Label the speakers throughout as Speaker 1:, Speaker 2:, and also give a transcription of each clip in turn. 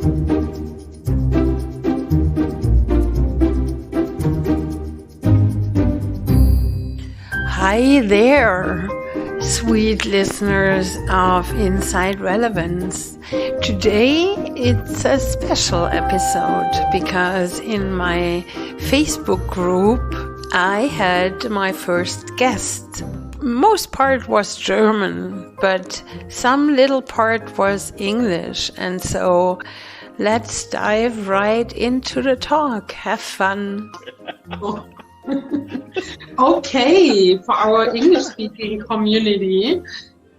Speaker 1: Hi there, sweet listeners of Inside Relevance. Today it's a special episode because in my Facebook group I had my first guest. Most part was German, but some little part was English, and so let's dive right into the talk. Have fun.
Speaker 2: Okay, for our English-speaking community,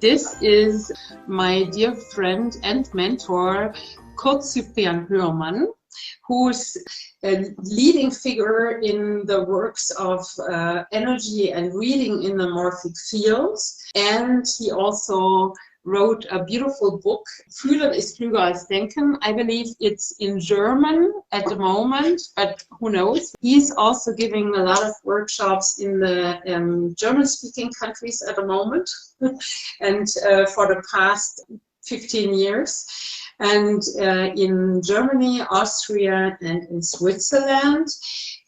Speaker 2: this is my dear friend and mentor, Zyprian Hörmann, who's a leading figure in the works of energy and reading in the morphic fields. And he also wrote a beautiful book, Fühlen ist klüger als Denken. I believe it's in German at the moment, but who knows? He's also giving a lot of workshops in the German-speaking countries at the moment, and for the past 15 years. And in Germany, Austria, and in Switzerland.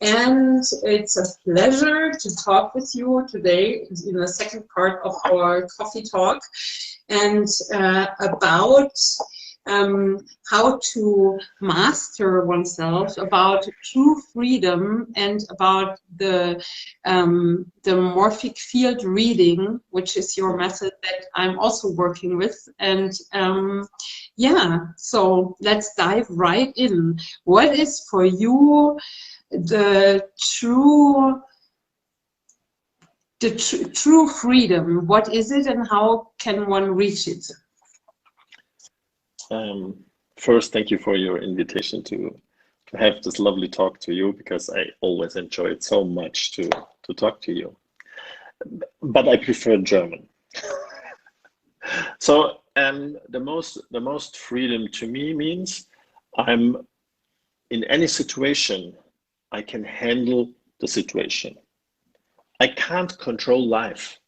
Speaker 2: And it's a pleasure to talk with you today in the second part of our coffee talk, and about how to master oneself, about true freedom, and about the morphic field reading, which is your method that I'm also working with. And yeah, so let's dive right in. What is for you the true freedom? What is it, and how can one reach it?
Speaker 3: First, thank you for your invitation to have this lovely talk to you, because I always enjoy it so much to talk to you. But I prefer German. So the most freedom to me means I'm in any situation, I can handle the situation. I can't control life,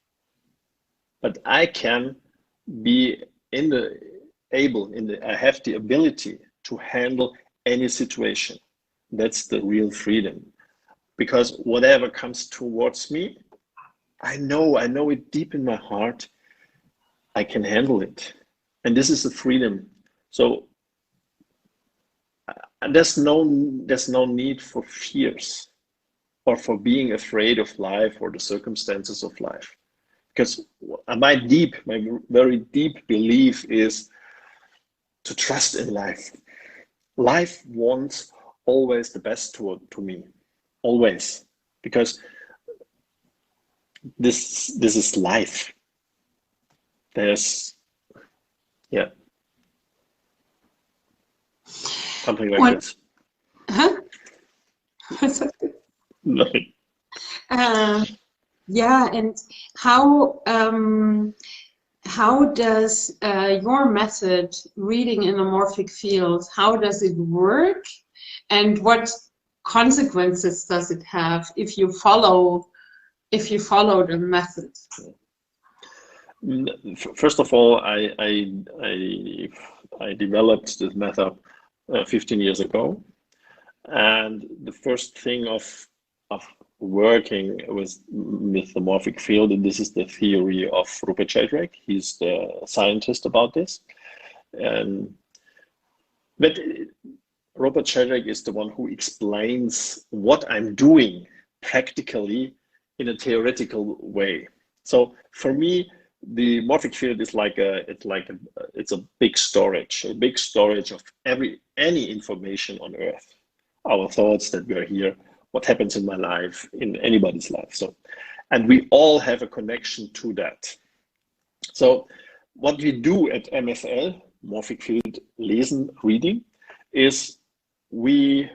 Speaker 3: but I can be I have the ability to handle any situation. That's the real freedom, because whatever comes towards me, I know it deep in my heart, I can handle it. And this is the freedom. So there's no need for fears or for being afraid of life or the circumstances of life. Because my very deep belief is to trust in life. Life wants always the best to me, always, because this is life. There's, yeah, something like this.
Speaker 2: Huh?
Speaker 3: Nothing.
Speaker 2: Yeah, and how does your method, reading in a morphic field, how does it work, and what consequences does it have if you follow the method?
Speaker 3: First of all, I developed this method 15 years ago, and the first thing of working with the morphic field, and this is the theory of Rupert Sheldrake. He's the scientist about this. But Rupert Sheldrake is the one who explains what I'm doing practically in a theoretical way. So for me, the morphic field is it's a big storage of any information on Earth, our thoughts that we're here, what happens in my life, in anybody's life. So, and we all have a connection to that. So what we do at MFL, Morphic Field Lesen, reading, is we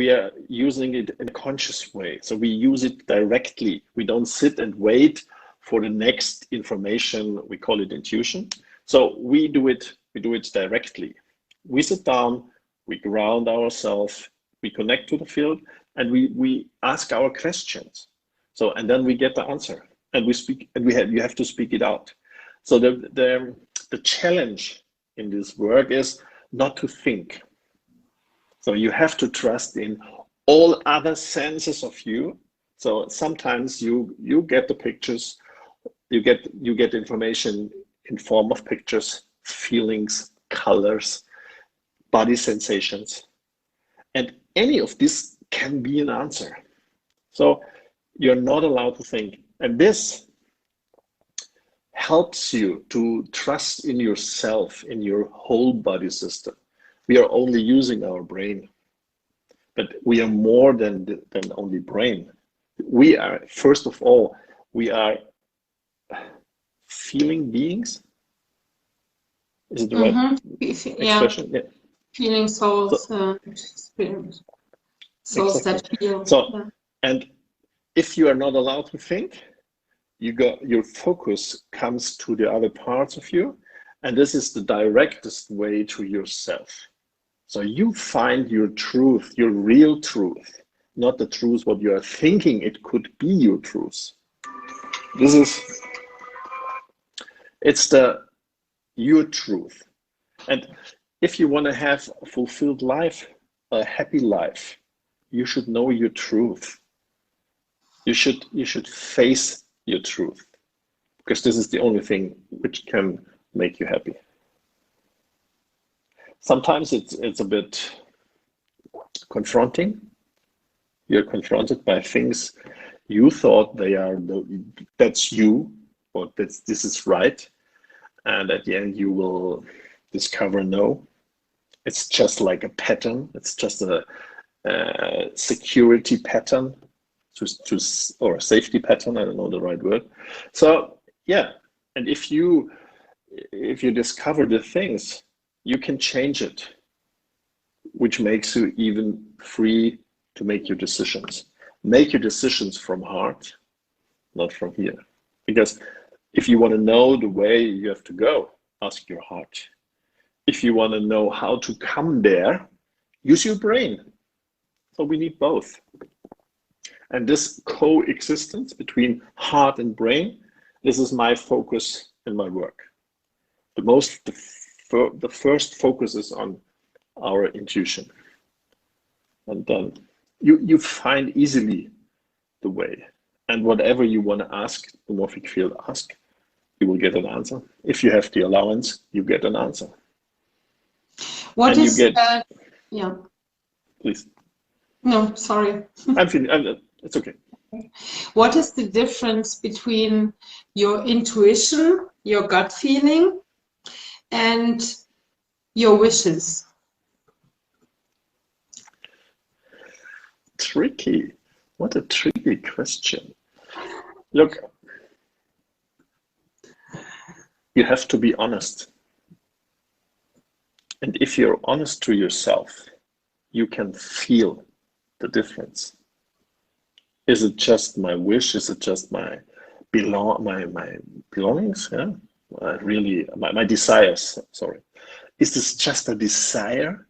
Speaker 3: are using it in a conscious way. So we use it directly. We don't sit and wait for the next information. We call it intuition. So we do it directly. We sit down, we ground ourselves, we connect to the field, and we ask our questions. So, and then we get the answer, and we speak, and you have to speak it out. So the challenge in this work is not to think. So you have to trust in all other senses of you. So sometimes you get the pictures, you get information in form of pictures, feelings, colors, body sensations, and any of this can be an answer. So you're not allowed to think, and this helps you to trust in yourself, in your whole body system. We are only using our brain, but we are more than only brain. We are, first of all, we are feeling beings. Is it the right expression?
Speaker 2: Yeah. Feeling souls, spirit. Souls
Speaker 3: exactly.
Speaker 2: that feel.
Speaker 3: So, and if you are not allowed to think, your focus comes to the other parts of you, and this is the directest way to yourself. So you find your truth, your real truth, not the truth what you are thinking it could be your truth. It's your truth. And if you want to have a fulfilled life, a happy life, you should know your truth. You should face your truth, because this is the only thing which can make you happy. Sometimes it's a bit confronting. You're confronted by things you thought that's you, or this is right, and at the end you will discover no. It's just like a pattern. It's just a security pattern, or a safety pattern. I don't know the right word. So yeah, and if you discover the things, you can change it, which makes you even free to make your decisions. Make your decisions from heart, not from here. Because if you want to know the way you have to go, ask your heart. If you want to know how to come there, use your brain. So we need both. And this coexistence between heart and brain, this is my focus in my work. The first focus is on our intuition. And then you find easily the way. And whatever you want to ask, the morphic field ask, you will get an answer. If you have the allowance, you get an answer.
Speaker 2: What
Speaker 3: and
Speaker 2: is that? Yeah.
Speaker 3: Please.
Speaker 2: No, sorry.
Speaker 3: It's okay.
Speaker 2: What is the difference between your intuition, your gut feeling, and your wishes?
Speaker 3: Tricky. What a tricky question. Look, you have to be honest. And if you're honest to yourself, you can feel the difference. Is it just my wish? Is it just my belongings? Yeah, my desires. Sorry, is this just a desire,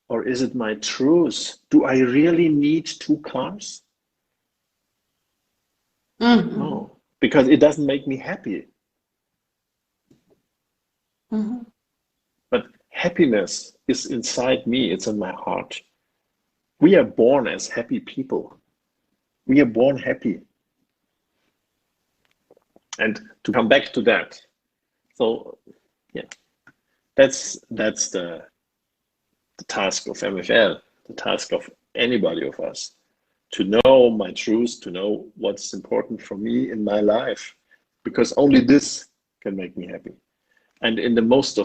Speaker 3: or is it my truth? Do I really need 2 cars?
Speaker 2: Mm-hmm.
Speaker 3: No, because it doesn't make me happy.
Speaker 2: Mm-hmm.
Speaker 3: But happiness is inside me. It's in my heart. We are born as happy people. We are born happy. And to come back to that, so yeah, that's the task of MFL, the task of anybody of us, to know my truth, to know what's important for me in my life, because only this can make me happy. And in the most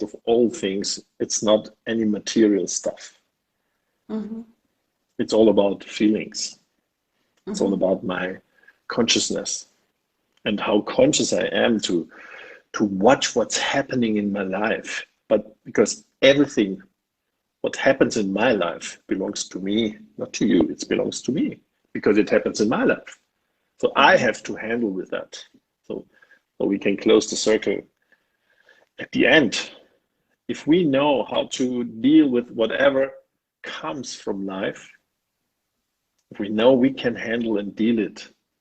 Speaker 3: of all things, it's not any material stuff.
Speaker 2: Mm-hmm.
Speaker 3: It's all about feelings. It's
Speaker 2: Mm-hmm.
Speaker 3: all about my consciousness and how conscious I am to watch what's happening in my life. But because everything what happens in my life belongs to me, not to you. It belongs to me because it happens in my life. So I have to handle with that. So we can close the circle. At the end, if we know how to deal with whatever comes from life, if we know we can handle and deal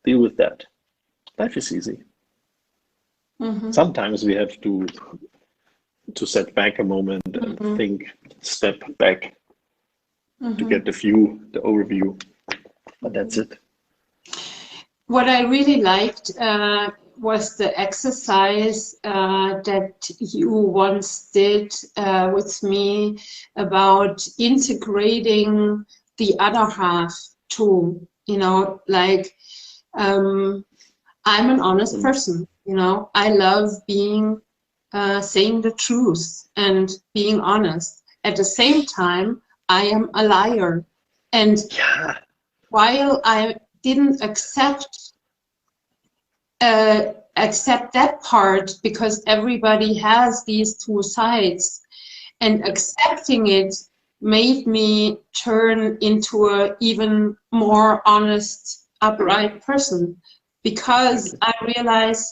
Speaker 3: with that, life is easy.
Speaker 2: Mm-hmm.
Speaker 3: Sometimes we have to to set back a moment and think, step back to get the view, the overview. But that's it.
Speaker 2: What I really liked was the exercise that you once did with me about integrating the other half too. You know, like I'm an honest person. You know, I love being saying the truth and being honest. At the same time, I am a liar. And while I didn't accept that part, because everybody has these two sides, and accepting it made me turn into a even more honest, upright person, because I realized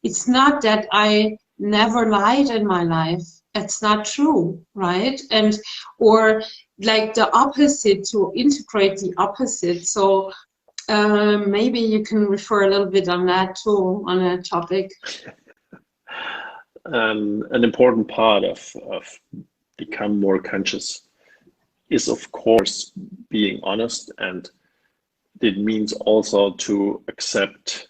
Speaker 2: it's not that I never lied in my life. It's not true, right? And or like the opposite, to integrate the opposite. So maybe you can refer a little bit on that too, on a topic.
Speaker 3: An important part of become more conscious is, of course, being honest, and it means also to accept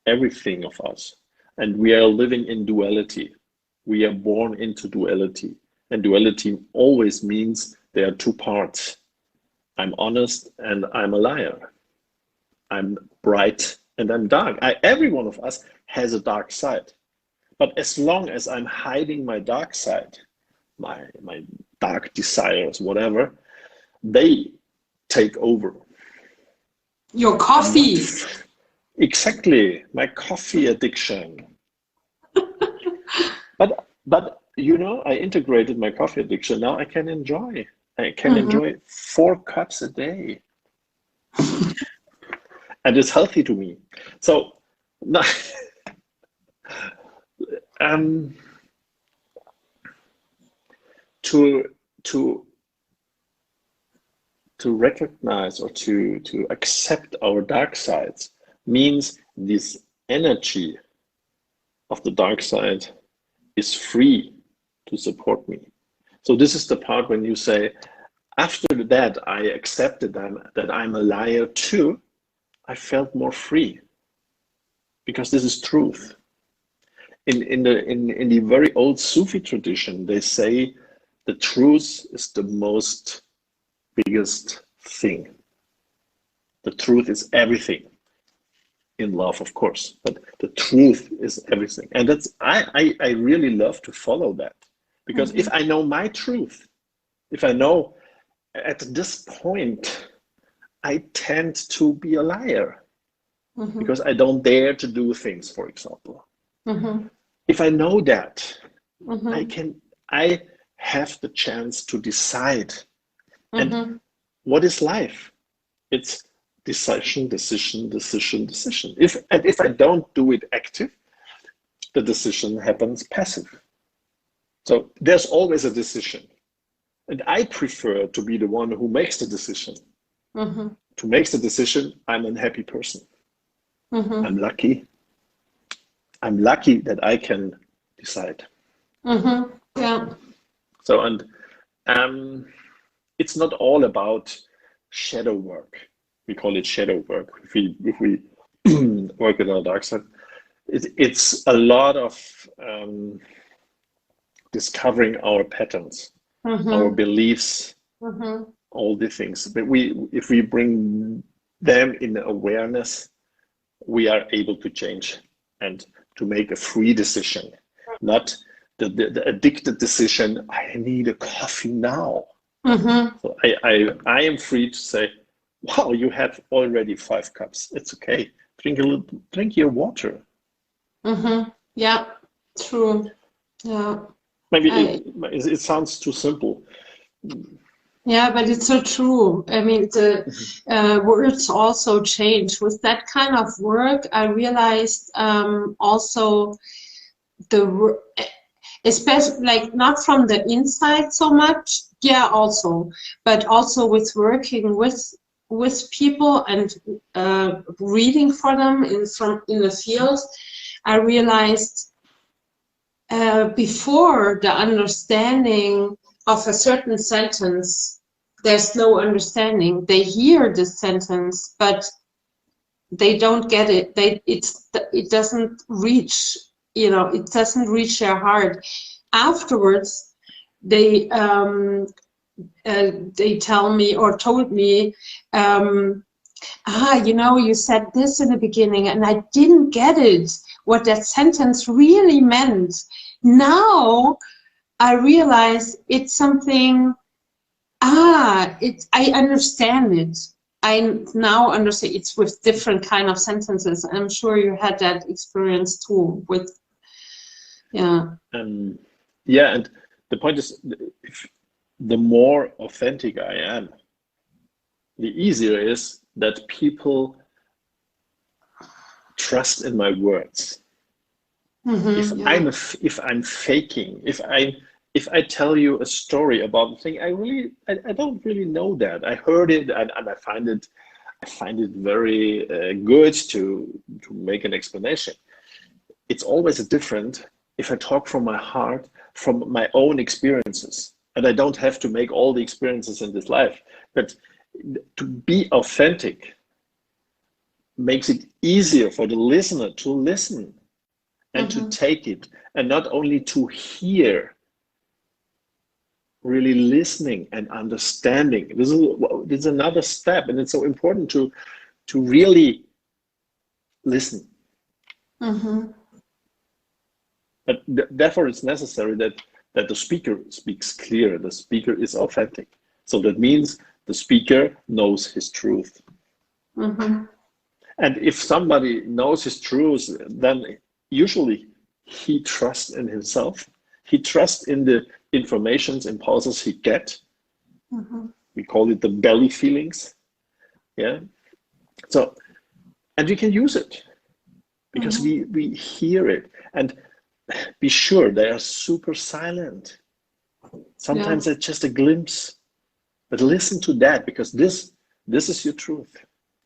Speaker 3: everything of us. And we are living in duality. We are born into duality, and duality always means there are two parts. I'm honest and I'm a liar. I'm bright and I'm dark. Every one of us has a dark side. But as long as I'm hiding my dark side, my dark desires, whatever, they take over.
Speaker 2: Your coffee.
Speaker 3: Exactly, my coffee addiction. But you know, I integrated my coffee addiction. Now I can enjoy. I can enjoy 4 cups a day. And it's healthy to me. So to recognize or to accept our dark sides means this energy of the dark side is free to support me. So this is the part when you say, after that I accepted that I'm a liar too, I felt more free, because this is truth. In the very old Sufi tradition, they say the truth is the most biggest thing. The truth is everything. In love, of course, but the truth is everything. And that's I really love to follow that, because if I know my truth, if I know at this point I tend to be a liar, because I don't dare to do things, for example. If I know that, I have the chance to decide. And what is life? It's decision, decision, decision, decision. If I don't do it active, the decision happens passive. So there's always a decision. And I prefer to be the one who makes the decision. To make the decision, I'm an happy person. I'm lucky. I'm lucky that I can decide.
Speaker 2: Yeah.
Speaker 3: So, and it's not all about shadow work. We call it shadow work. If we work with our dark side, it's a lot of discovering our patterns, our beliefs, all the things. But if we bring them in awareness, we are able to change and to make a free decision, not the addicted decision. I need a coffee now. So I am free to say, wow, you have already 5 cups. It's okay. Drink your water.
Speaker 2: Yeah, true. Yeah.
Speaker 3: Maybe it sounds too simple.
Speaker 2: Yeah, but it's so true. I mean, the words also change. With that kind of work, I realized also especially like not from the inside so much, yeah, also, but also with working with people and reading for them in the field, I realized before the understanding of a certain sentence, there's no understanding. They hear the sentence, but they don't get it. It doesn't reach, it doesn't reach their heart. Afterwards, they tell me or told me, you said this in the beginning and I didn't get it, what that sentence really meant. Now I realize it's something, I understand it. I now understand it's with different kind of sentences. I'm sure you had that experience too with,
Speaker 3: and the point is, if the more authentic I am, the easier it is that people trust in my words. If I'm faking, if I tell you a story about the thing, I don't really know that. I heard it and I find it very good to make an explanation. It's always different if I talk from my heart, from my own experiences, and I don't have to make all the experiences in this life. But to be authentic makes it easier for the listener to listen and to take it, and not only to hear, really listening and understanding. This is another step, and it's so important to really listen. But therefore, it's necessary that the speaker speaks clear. The speaker is authentic. So that means the speaker knows his truth. And if somebody knows his truth, then usually he trusts in himself. He trusts in the informations, impulses he gets. We call it the belly feelings. Yeah. So, and we can use it because we hear it. And be sure they are super silent. Sometimes it's just a glimpse. But listen to that, because this is your truth.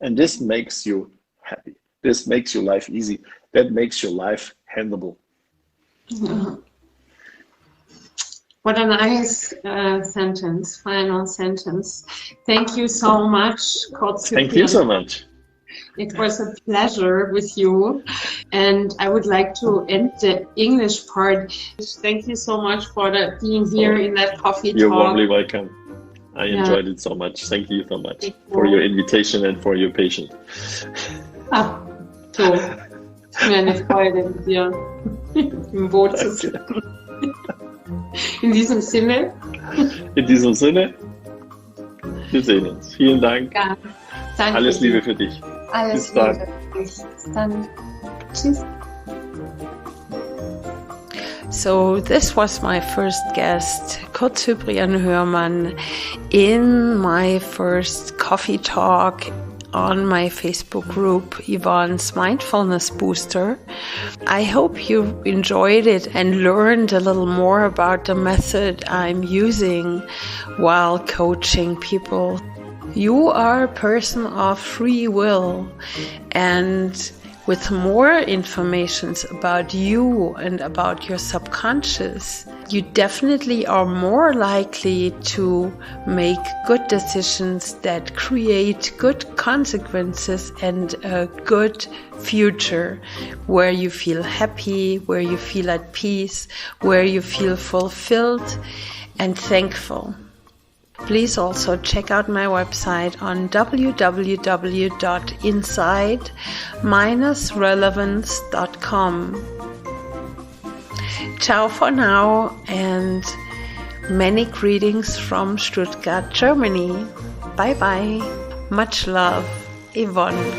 Speaker 3: And this makes you happy. This makes your life easy. That makes your life handleable.
Speaker 2: What a nice final sentence. Thank you so much, Coach.
Speaker 3: Thank you so much.
Speaker 2: It was a pleasure with you. And I would like to end the English part. Thank you so much for being here in that coffee talk.
Speaker 3: You're warmly welcome. I enjoyed it so much. Thank you so much for your invitation and for your patience.
Speaker 2: So, es ist mir eine Freude, mit dir im Boot zu sitzen. In diesem Sinne.
Speaker 3: Wir sehen uns. Vielen Dank.
Speaker 2: Ja, danke.
Speaker 3: Alles Liebe für dich.
Speaker 2: Alles Liebe für dich. Bis dann. Tschüss.
Speaker 1: So this was my first guest, Zyprian Hörmann, in my first coffee talk on my Facebook group, Yvonne's Mindfulness Booster. I hope you enjoyed it and learned a little more about the method I'm using while coaching people. You are a person of free will, and with more information about you and about your subconscious, you definitely are more likely to make good decisions that create good consequences and a good future where you feel happy, where you feel at peace, where you feel fulfilled and thankful. Please also check out my website on www.inside-relevance.com. Ciao for now, and many greetings from Stuttgart, Germany. Bye bye. Much love, Yvonne.